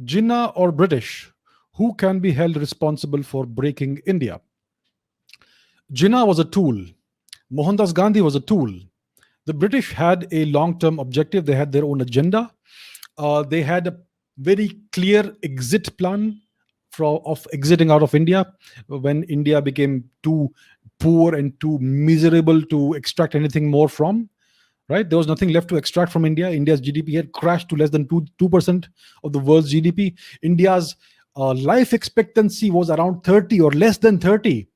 Jinnah or British? Who can be held responsible for breaking India? Jinnah was a tool. Mohandas Gandhi was a tool. The British had a long term objective, they had their own agenda. They had a very clear exit plan of exiting out of India when India became too poor and too miserable to extract anything more from. Right, there was nothing left to extract from India. India's GDP had crashed to less than 2% of the world's GDP. India's life expectancy was around 30 or less than 30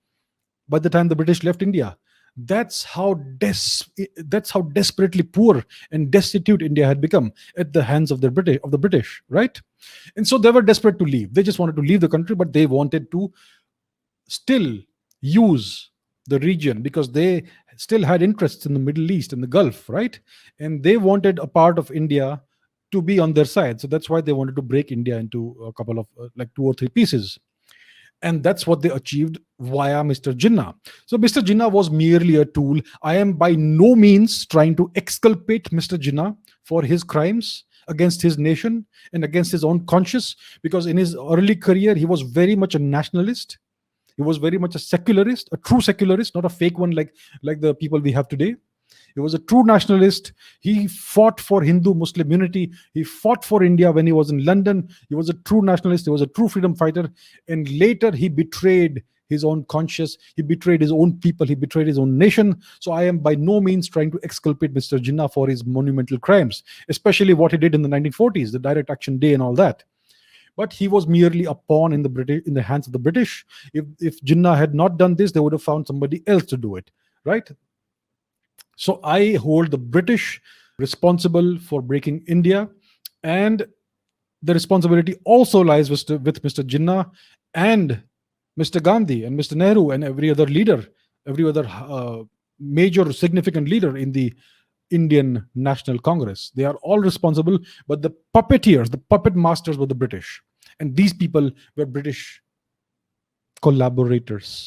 by the time the British left India. That's how that's how desperately poor and destitute India had become at the hands of the British, right? And so they were desperate to leave. They just wanted to leave the country, but they wanted to still use the region because they still had interests in the Middle East and the Gulf, right? And they wanted a part of India to be on their side. So that's why they wanted to break India into a couple of like two or three pieces. And that's what they achieved via Mr. Jinnah. So Mr. Jinnah was merely a tool. I am by no means trying to exculpate Mr. Jinnah for his crimes against his nation and against his own conscience, because in his early career he was very much a nationalist. He was very much a secularist, a true secularist, not a fake one like the people we have today. He was a true nationalist. He fought for Hindu Muslim unity. He fought for India when he was in London. He was a true nationalist. He was a true freedom fighter. And later he betrayed his own conscience. He betrayed his own people. He betrayed his own nation. So I am by no means trying to exculpate Mr. Jinnah for his monumental crimes, especially what he did in the 1940s, the Direct Action Day and all that. But he was merely a pawn in the hands of the British. If Jinnah had not done this, they would have found somebody else to do it, right? So I hold the British responsible for breaking India, and the responsibility also lies with Mr. Jinnah and Mr. Gandhi and Mr. Nehru and every other leader, every other major significant leader in the Indian National Congress. They are all responsible, but the puppeteers, the puppet masters were the British. And these people were British collaborators.